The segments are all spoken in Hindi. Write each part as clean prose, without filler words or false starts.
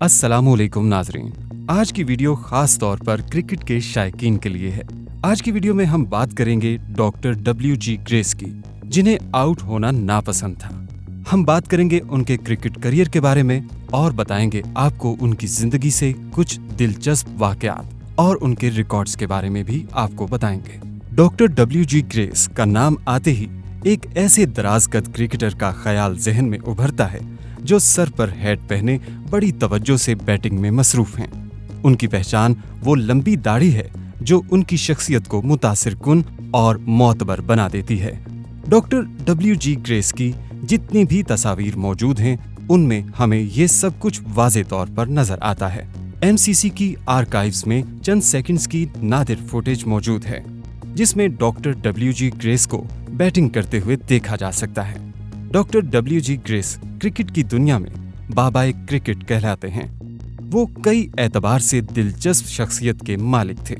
अस्सलामुअलैकुम नाजरीन, आज की वीडियो खास तौर पर क्रिकेट के शायकीन के लिए है। आज की वीडियो में हम बात करेंगे डॉक्टर WG ग्रेस की, जिन्हें आउट होना नापसंद था। हम बात करेंगे उनके क्रिकेट करियर के बारे में और बताएंगे आपको उनकी जिंदगी से कुछ दिलचस्प वाकयात और उनके रिकॉर्ड्स के बारे में भी आपको बताएंगे। डॉक्टर WG ग्रेस का नाम आते ही एक ऐसे दराज कद क्रिकेटर का ख्याल जहन में उभरता है जो सर पर हैट पहने बड़ी तवज्जो से बैटिंग में मसरूफ हैं। उनकी पहचान वो लंबी दाढ़ी है जो उनकी शख्सियत को मुतासिर कुन और मोतबर बना देती है। डॉक्टर WG ग्रेस की जितनी भी तस्वीर मौजूद हैं, उनमें हमें ये सब कुछ वाज़े तौर पर नजर आता है। MCC की आर्काइव्स में चंद सेकंड्स की नादिर फुटेज मौजूद है, जिसमें डॉक्टर WG ग्रेस को बैटिंग करते हुए देखा जा सकता है। डॉक्टर WG ग्रेस क्रिकेट की दुनिया में बाबाए क्रिकेट कहलाते हैं। वो कई एतबार से दिलचस्प शख्सियत के मालिक थे,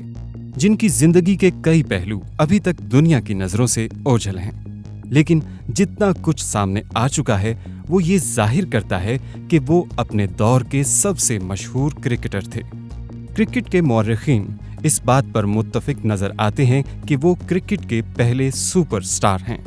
जिनकी जिंदगी के कई पहलू अभी तक दुनिया की नजरों से ओझल हैं। लेकिन जितना कुछ सामने आ चुका है, वो ये जाहिर करता है कि वो अपने दौर के सबसे मशहूर क्रिकेटर थे। क्रिकेट के मौर्रिखीन इस बात पर मुत्तफिक नजर आते हैं कि वो क्रिकेट के पहले सुपरस्टार हैं।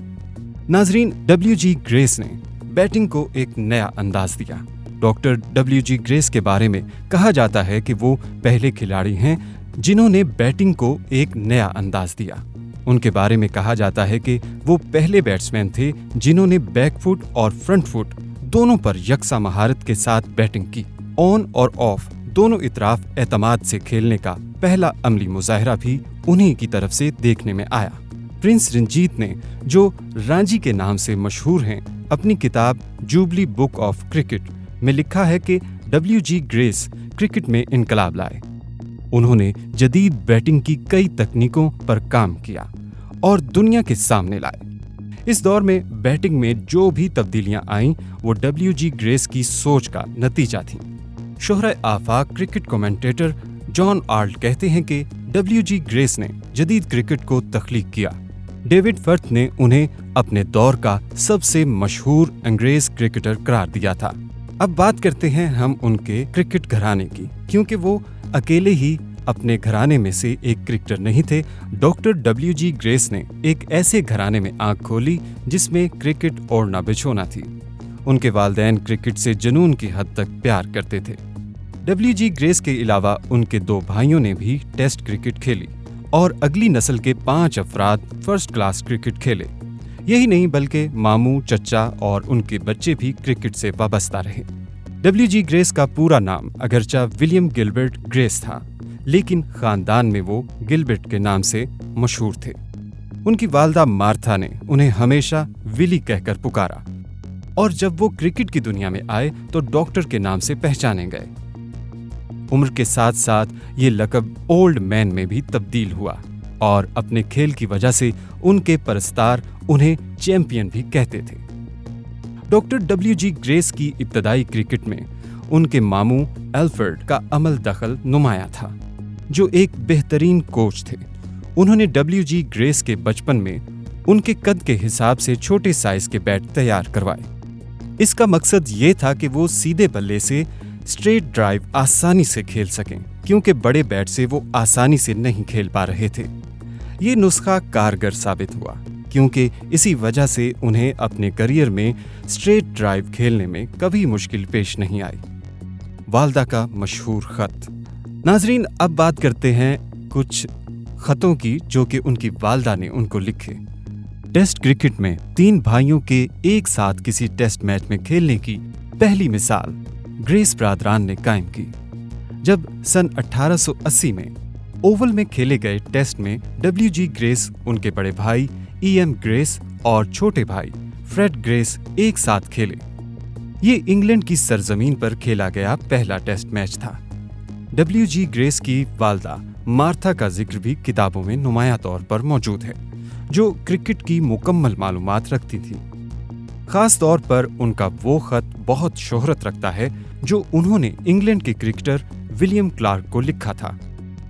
नाजरीन, WG ग्रेस ने बैटिंग को एक नया अंदाज दिया। डॉक्टर WG ग्रेस के बारे में कहा जाता है कि वो पहले खिलाड़ी हैं जिन्होंने बैटिंग को एक नया अंदाज दिया। उनके बारे में कहा जाता है कि वो पहले बैट्समैन थे जिन्होंने बैक फुट और फ्रंट फुट दोनों पर यकसा महारत के साथ बैटिंग की। ऑन और ऑफ दोनों इतराफ एतमाद से खेलने का पहला अमली मुजाहरा भी उन्हीं की तरफ से देखने में आया। प्रिंस रंजीत ने, जो रांझी के नाम से मशहूर हैं, अपनी किताब जुबली बुक ऑफ क्रिकेट में लिखा है कि WG ग्रेस क्रिकेट में इनकलाब लाए। उन्होंने जदीद बैटिंग की कई तकनीकों पर काम किया और दुनिया के सामने लाए। इस दौर में बैटिंग में जो भी तब्दीलियां आईं, वो WG ग्रेस की सोच का नतीजा थीं। शोहरा आफाक क्रिकेट कमेंटेटर जॉन आर्ल्ट कहते हैं कि WG ग्रेस ने जदीद क्रिकेट को तख्लीक किया। डेविड फर्थ ने उन्हें अपने दौर का सबसे मशहूर अंग्रेज क्रिकेटर करार दिया था। अब बात करते हैं हम उनके क्रिकेट घराने की, क्योंकि वो अकेले ही अपने घराने में से एक क्रिकेटर नहीं थे। डॉक्टर WG ग्रेस ने एक ऐसे घराने में आंख खोली जिसमें क्रिकेट ओढ़ना बिछोना थी। उनके वालिदैन क्रिकेट से जुनून की हद तक प्यार करते थे। WG ग्रेस के अलावा उनके 2 भाइयों ने भी टेस्ट क्रिकेट खेली और अगली नस्ल के 5 अफराद फर्स्ट क्लास क्रिकेट खेले। यही नहीं बल्कि मामू, चचा और उनके बच्चे भी क्रिकेट से वाबस्ता रहे। WG ग्रेस का पूरा नाम अगरचा विलियम गिलबर्ट ग्रेस था, लेकिन खानदान में वो गिलबर्ट के नाम से मशहूर थे। उनकी वालदा मार्था ने उन्हें हमेशा विली कहकर पुकारा और जब वो क्रिकेट की दुनिया में आए तो डॉक्टर के नाम से पहचाने गए। उम्र के साथ साथ ये लक़ब ओल्ड मैन में भी तब्दील हुआ और अपने खेल की वजह से उनके परस्तार उन्हें चैंपियन भी कहते थे। डॉक्टर WG ग्रेस की इब्तदाई क्रिकेट में उनके मामू एल्फ्रेड का अमल दखल नुमाया था, जो एक बेहतरीन कोच थे। उन्होंने WG ग्रेस के बचपन में उनके कद के हिसाब से छोटे साइज के बैट तैयार करवाए। इसका मकसद ये था कि वो सीधे बल्ले से स्ट्रेट ड्राइव आसानी से खेल सकें, क्योंकि बड़े बैट से वो आसानी से नहीं खेल पा रहे थे। ये नुस्खा कारगर साबित हुआ, क्योंकि इसी वजह से उन्हें अपने करियर में स्ट्रेट ड्राइव खेलने में कभी मुश्किल पेश नहीं आई। वालदा का मशहूर खत। नाजरीन, अब बात करते हैं कुछ खतों की जो कि उनकी वालदा ने उनको लिखे। टेस्ट क्रिकेट में 3 भाइयों के एक साथ किसी टेस्ट मैच में खेलने की पहली मिसाल ग्रेस ब्रादरान ने कायम की, जब सन 1880 में ओवल में खेले गए टेस्ट में WG ग्रेस, उनके बड़े भाई EM ग्रेस और छोटे भाई फ्रेड ग्रेस एक साथ खेले। ये इंग्लैंड की सरजमीन पर खेला गया पहला टेस्ट मैच था। WG ग्रेस की वालदा मार्था का जिक्र भी किताबों में नुमाया तौर पर मौजूद है, जो क्रिकेट की मुकम्मल मालूमात रखती थी। खास तौर पर उनका वो खत बहुत शोहरत रखता है जो उन्होंने इंग्लैंड के क्रिकेटर विलियम क्लार्क को लिखा था,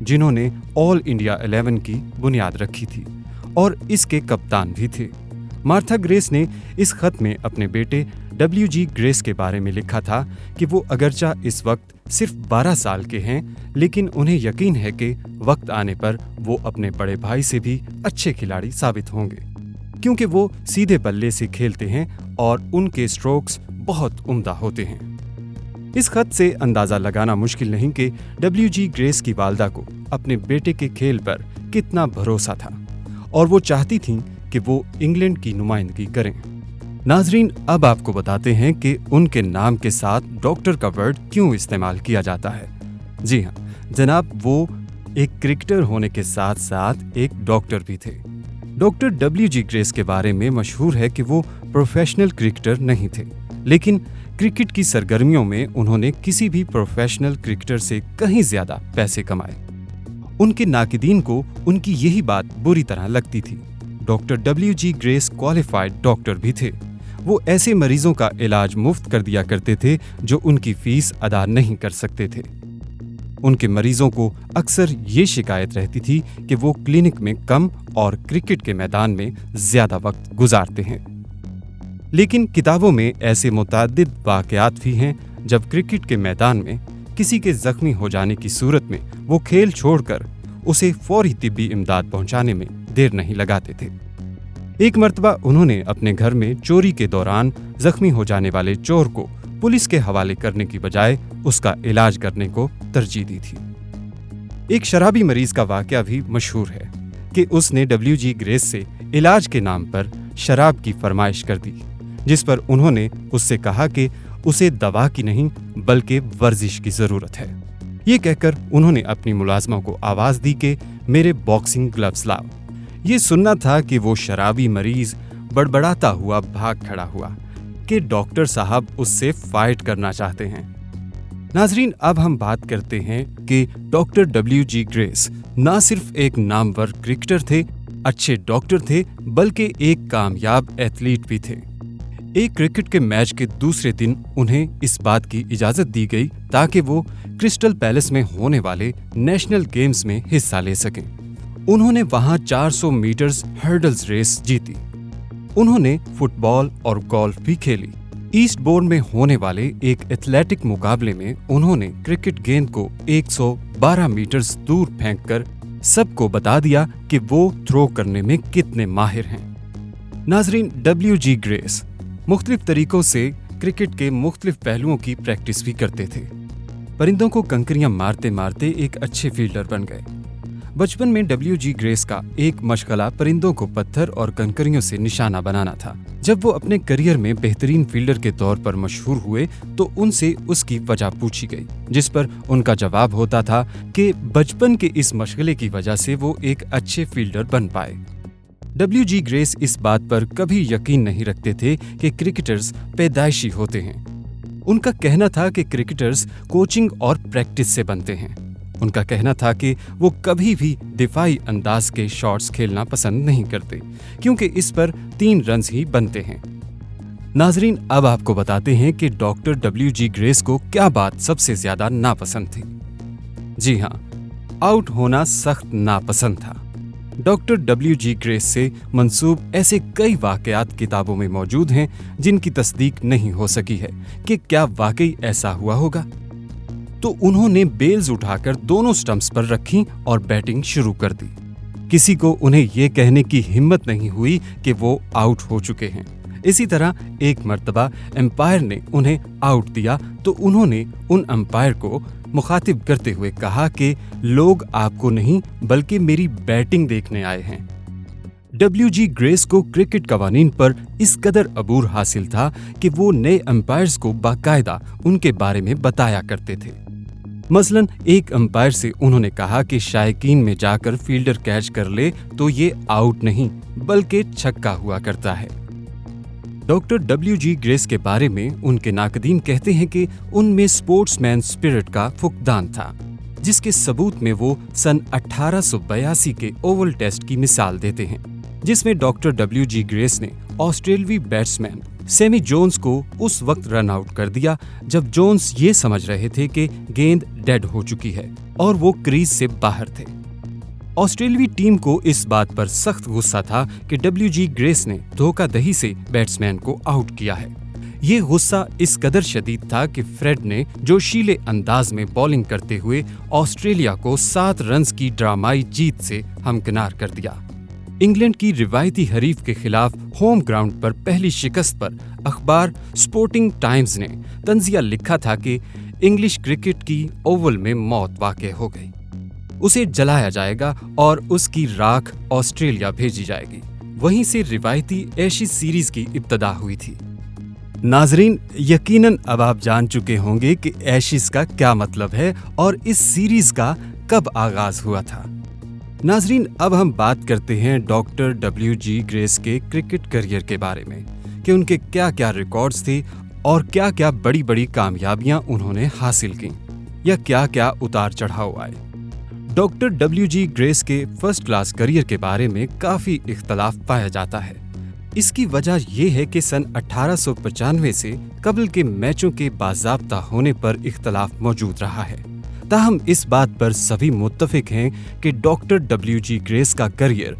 जिन्होंने ऑल इंडिया 11 की बुनियाद रखी थी और इसके कप्तान भी थे। मार्था ग्रेस ने इस खत में अपने बेटे WG ग्रेस के बारे में लिखा था कि वो अगरचा इस वक्त सिर्फ 12 साल के हैं, लेकिन उन्हें यकीन है कि वक्त आने पर वो अपने बड़े भाई से भी अच्छे खिलाड़ी साबित होंगे, क्योंकि वो सीधे बल्ले से खेलते हैं और उनके स्ट्रोक्स बहुत उम्दा होते हैं। इस खत से अंदाजा लगाना मुश्किल नहीं कि WG ग्रेस की वालदा को अपने बेटे के खेल पर कितना भरोसा था और वो चाहती थीं कि वो इंग्लैंड की नुमाइंदगी करें। नाजरीन, अब आपको बताते हैं कि उनके नाम के साथ डॉक्टर का वर्ड क्यों इस्तेमाल किया जाता है। जी हाँ जनाब, वो एक क्रिकेटर होने के साथ साथ एक डॉक्टर भी थे। डॉक्टर WG ग्रेस के बारे में मशहूर है कि वो प्रोफेशनल क्रिकेटर नहीं थे, लेकिन क्रिकेट की सरगर्मियों में उन्होंने किसी भी प्रोफेशनल क्रिकेटर से कहीं ज्यादा पैसे कमाए। उनके नाकिदीन को उनकी यही बात बुरी तरह लगती थी। Doctor WG grace qualified doctor भी थे। वो ऐसे मरीजों का इलाज मुफ्त कर दिया करते थे जो उनकी फीस अदा नहीं कर सकते थे। उनके मरीजों को अक्सर ये शिकायत रहती थी कि वो क्लिनिक में कम और क्रिकेट के मैदान में ज्यादा वक्त गुजारते हैं। लेकिन किताबों में ऐसे मुतअद्दिद वाक़यात भी हैं जब क्रिकेट के मैदान में किसी के जख्मी हो जाने की सूरत में वो खेल छोड़कर उसे फौरी तिब्बी इमदाद पहुंचाने में देर नहीं लगाते थे। एक मर्तबा उन्होंने अपने घर में चोरी के दौरान जख्मी हो जाने वाले चोर को पुलिस के हवाले करने की बजाय उसका इलाज करने को तरजीह दी थी। एक शराबी मरीज का वाकया भी मशहूर है कि उसने WG ग्रेस से इलाज के नाम पर शराब की फरमाइश कर दी, जिस पर उन्होंने उससे कहा कि उसे दवा की नहीं बल्कि वर्जिश की जरूरत है। ये कहकर उन्होंने अपनी मुलाजमा को आवाज दी कि मेरे बॉक्सिंग ग्लव्स लाओ। ये सुनना था कि वो शराबी मरीज बड़बड़ाता हुआ भाग खड़ा हुआ कि डॉक्टर साहब उससे फाइट करना चाहते हैं। नाजरीन, अब हम बात करते हैं कि डॉक्टर WG ग्रेस ना सिर्फ एक नामवर क्रिकेटर थे, अच्छे डॉक्टर थे, बल्कि एक कामयाब एथलीट भी थे। एक क्रिकेट के मैच के दूसरे दिन उन्हें इस बात की इजाजत दी गई ताकि वो क्रिस्टल पैलेस में होने वाले नेशनल गेम्स में हिस्सा ले सकें। उन्होंने वहां 400 मीटर्स हर्डल्स रेस जीती। उन्होंने फुटबॉल और गोल्फ भी खेली। ईस्टबोर्न में होने वाले एक एथलेटिक मुकाबले में उन्होंने क्रिकेट गेंद को 112 मीटर्स दूर फेंककर सबको बता दिया कि वो थ्रो करने में कितने माहिर हैं। नाजरीन, WG ग्रेस मुख्तलिफ तरीकों से क्रिकेट के मुख्तलिफ पहलुओं की प्रैक्टिस भी करते थे। परिंदों को कंकरियां मारते मारते एक अच्छे फील्डर बन गए। बचपन में WG ग्रेस का एक मशगला परिंदों को पत्थर और कंकरियों से निशाना बनाना था। जब वो अपने करियर में बेहतरीन फील्डर के तौर पर मशहूर हुए तो उनसे उसकी वजह पूछी गई, जिस पर उनका जवाब होता था कि बचपन के इस मशगले की वजह से वो एक अच्छे फील्डर बन पाए। WG ग्रेस इस बात पर कभी यकीन नहीं रखते थे कि क्रिकेटर्स पैदाइशी होते हैं। उनका कहना था कि क्रिकेटर्स कोचिंग और प्रैक्टिस से बनते हैं। उनका कहना था कि वो कभी भी दिफाई अंदाज के शॉट्स खेलना पसंद नहीं करते, क्योंकि इस पर 3 रन्स ही बनते हैं। नाजरीन, अब आपको बताते हैं कि डॉक्टर WG ग्रेस को क्या बात सबसे ज्यादा नापसंद थी। जी हाँ, आउट होना सख्त नापसंद था। डॉक्टर WG ग्रेस से मंसूब ऐसे कई वाकयात किताबों में मौजूद हैं जिनकी तस्दीक नहीं हो सकी है कि क्या वाकई ऐसा हुआ होगा। तो उन्होंने बेल्स उठाकर दोनों स्टंप्स पर रखी और बैटिंग शुरू कर दी। किसी को उन्हें ये कहने की हिम्मत नहीं हुई कि वो आउट हो चुके हैं। इसी तरह एक मर्तबा एम्पायर ने उन्हें आउट दिया तो उन्होंने उन एम्पायर को मुखातिब करते हुए कहा कि लोग आपको नहीं बल्कि मेरी बैटिंग देखने आए हैं। WG ग्रेस को क्रिकेट कवानीन पर इस कदर अबूर हासिल था कि वो नए एम्पायर्स को बाकायदा उनके बारे में बताया करते थे। मसलन एक एम्पायर से उन्होंने कहा कि शायकीन में जाकर फील्डर कैच कर ले तो ये आउट नहीं बल्कि छक्का हुआ करता है। डॉक्टर WG ग्रेस के बारे में उनके नाकदीन कहते हैं कि उनमें स्पोर्ट्समैन स्पिरिट का फुकदान था, जिसके सबूत में वो सन 1882 के ओवल टेस्ट की मिसाल देते हैं, जिसमें डॉक्टर WG ग्रेस ने ऑस्ट्रेलियाई बैट्समैन सैमी जोन्स को उस वक्त रन आउट कर दिया जब जोन्स ये समझ रहे थे कि गेंद डेड हो चुकी है और वो क्रीज से बाहर थे। ऑस्ट्रेलियाई टीम को इस बात पर सख्त गुस्सा था कि डब्ल्यूजी ग्रेस ने धोखाधड़ी से बैट्समैन को आउट किया है। ये गुस्सा इस कदर शदीद था कि फ्रेड ने जोशीले अंदाज में बॉलिंग करते हुए ऑस्ट्रेलिया को 7 रन्स की ड्रामाई जीत से हमकिनार कर दिया। इंग्लैंड की रिवायती हरीफ के खिलाफ होम ग्राउंड पर पहली शिकस्त पर अखबार स्पोर्टिंग टाइम्स ने तंजिया लिखा था कि इंग्लिश क्रिकेट की ओवल में मौत वाक़ई हो गई। उसे जलाया जाएगा और उसकी राख ऑस्ट्रेलिया भेजी जाएगी। वहीं से रिवायती एशिज सीरीज की इब्तिदा हुई थी। नाजरीन, यकीनन अब आप जान चुके होंगे कि एशिज का क्या मतलब है और इस सीरीज का कब आगाज हुआ था। नाजरीन, अब हम बात करते हैं डॉक्टर डब्ल्यूजी ग्रेस के क्रिकेट करियर के बारे में कि उनके क्या क्या रिकॉर्ड्स थे और क्या क्या बड़ी बड़ी कामयाबियां उन्होंने हासिल की या क्या क्या उतार चढ़ाव आए। डॉक्टर डब्ल्यूजी ग्रेस के फर्स्ट क्लास करियर के बारे में काफी इख्तलाफ पाया जाता है। इसकी वजह यह है कि सन 1895 से कबल के मैचों के बाज़ाब्ता होने पर इख्तलाफ मौजूद रहा है। ताहम इस बात पर सभी मुत्तफिक हैं कि डॉक्टर डब्ल्यूजी ग्रेस का करियर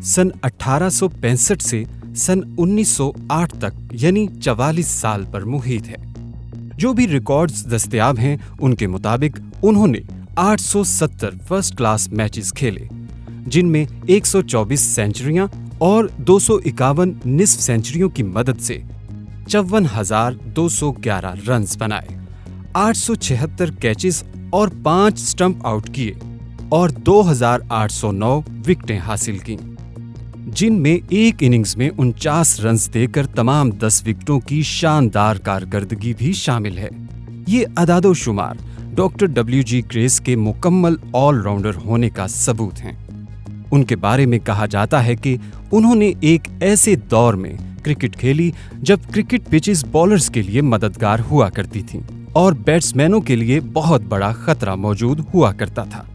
सन 1865 से सन 1908 तक यानी 44 साल पर मुहित है। जो भी रिकॉर्ड्स दस्तयाब हैं उनके मुताबिक उन्होंने 870 फर्स्ट क्लास मैचेस खेले, जिनमें 124 सेंचुरियां और 251 निस्फ सेंचुरियों की मदद से 54,211 रन्स बनाए, 876 कैचेस और 5 स्टंप आउट किए और 2,809 विकेटें हासिल की, जिनमें एक इनिंग्स में 49 रन्स देकर तमाम 10 विकेटों की शानदार कारकर्दगी भी शामिल है। ये अदादो-शुमार डॉक्टर डब्ल्यूजी ग्रेस के मुकम्मल ऑलराउंडर होने का सबूत हैं। उनके बारे में कहा जाता है कि उन्होंने एक ऐसे दौर में क्रिकेट खेली जब क्रिकेट पिचेस बॉलर्स के लिए मददगार हुआ करती थीं और बैट्समैनों के लिए बहुत बड़ा खतरा मौजूद हुआ करता था।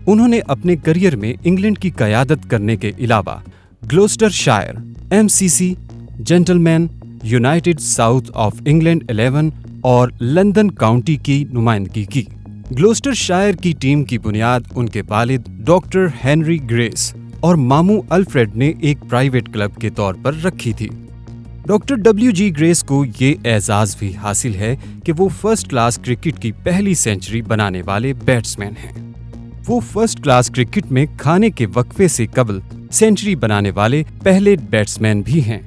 उन्होंने अपने करियर में इंग्लैंड की क़यादत करने के अलावा Gloucestershire, MCC, gentleman, united south of England 11 और लंदन काउंटी की नुमाइंदगी की। ग्लोस्टरशायर की टीम की बुनियाद उनके वालिद डॉक्टर हेनरी ग्रेस और मामू अल्फ्रेड ने एक प्राइवेट क्लब के तौर पर रखी थी। डॉक्टर डब्ल्यूजी ग्रेस को ये एजाज भी हासिल है कि वो फर्स्ट क्लास क्रिकेट की पहली सेंचुरी बनाने वाले बैट्समैन हैं। वो फर्स्ट क्लास क्रिकेट में खाने के वक्फे से कबल सेंचुरी बनाने वाले पहले बैट्समैन भी हैं।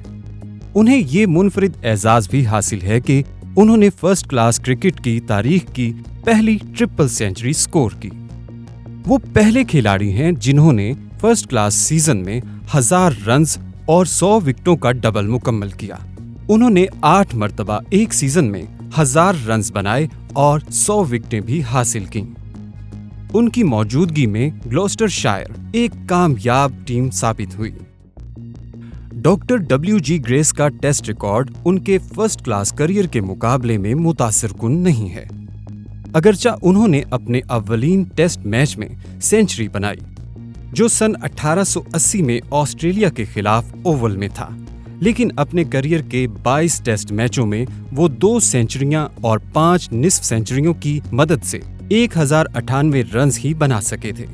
उन्हें ये मुनफरिद एजाज भी हासिल है कि उन्होंने फर्स्ट क्लास क्रिकेट की तारीख की पहली ट्रिपल सेंचुरी स्कोर की। वो पहले खिलाड़ी हैं जिन्होंने फर्स्ट क्लास सीजन में 1000 रन्स और 100 विकेटों का डबल मुकम्मल किया। उन्होंने 8 मरतबा एक सीजन में 1000 रन्स बनाए और 100 विकेटें भी हासिल की। उनकी मौजूदगी में ग्लोस्टरशायर एक कामयाब टीम साबित हुई। डॉक्टर डब्ल्यूजी ग्रेस का टेस्ट रिकॉर्ड उनके फर्स्ट क्लास करियर के मुकाबले में मुतासिरकुन नहीं है। अगरचा उन्होंने अपने अव्वलीन टेस्ट मैच में सेंचुरी बनाई, जो सन 1880 में ऑस्ट्रेलिया के खिलाफ ओवल में था, लेकिन अपने करियर के 22 टेस्ट मैचों में वो 2 सेंचुरियां और 5 निस्फ सेंचुरियों की मदद से 1098 रन्स ही बना सके थे।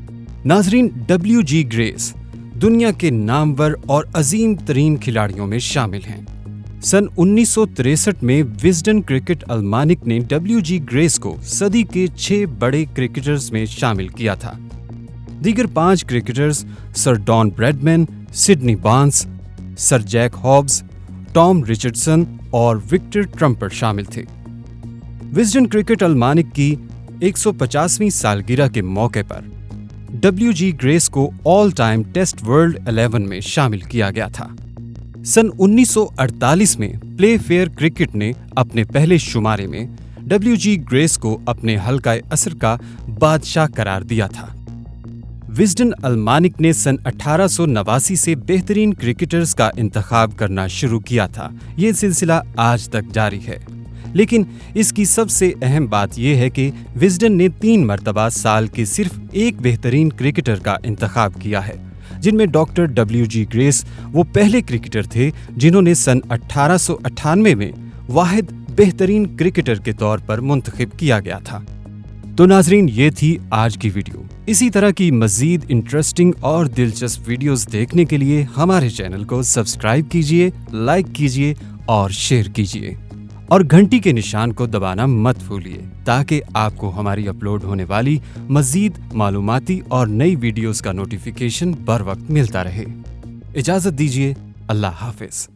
नाजरीन, डब्ल्यूजी ग्रेस दुनिया के नामवर और अजीम तरीन खिलाड़ियों में शामिल हैं। सन 1963 में विजडन क्रिकेट अलमानिक ने डब्ल्यूजी ग्रेस को सदी के 6 बड़े क्रिकेटर्स में शामिल किया था। दीगर 5 cricketers sir Don Bradman, Sydney Barnes, sir Jack Hobbs, Tom Richardson और विक्टर ट्रम्पर शामिल थे। विजडन क्रिकेट अलमानिक की 150वीं सालगिरह के मौके पर डब्ल्यूजी ग्रेस को ऑल टाइम टेस्ट वर्ल्ड 11 में शामिल किया गया था। सन 1948 में प्ले फेयर क्रिकेट ने अपने पहले शुमारे में डब्ल्यूजी ग्रेस को अपने हल्का असर का बादशाह करार दिया था। विजडन अलमानिक ने सन 1889 से बेहतरीन क्रिकेटर्स का इंतखाब करना शुरू किया था। ये सिलसिला आज तक जारी है, लेकिन इसकी सबसे अहम बात यह है कि विजडन ने 3 मरतबा साल के सिर्फ एक बेहतरीन क्रिकेटर का इंतखाब किया है, जिनमें डॉक्टर डब्ल्यूजी ग्रेस वो पहले क्रिकेटर थे जिन्होंने सन 1898 में वाहिद बेहतरीन क्रिकेटर के तौर पर मुंतखब किया गया था। तो नाजरीन, ये थी आज की वीडियो। इसी तरह की मजीद इंटरेस्टिंग और दिलचस्प वीडियोस देखने के लिए हमारे चैनल को सब्सक्राइब कीजिए, लाइक कीजिए और शेयर कीजिए और घंटी के निशान को दबाना मत भूलिए ताकि आपको हमारी अपलोड होने वाली मजीद मालूमाती और नई वीडियोस का नोटिफिकेशन बर वक्त मिलता रहे। इजाजत दीजिए। अल्लाह हाफिज।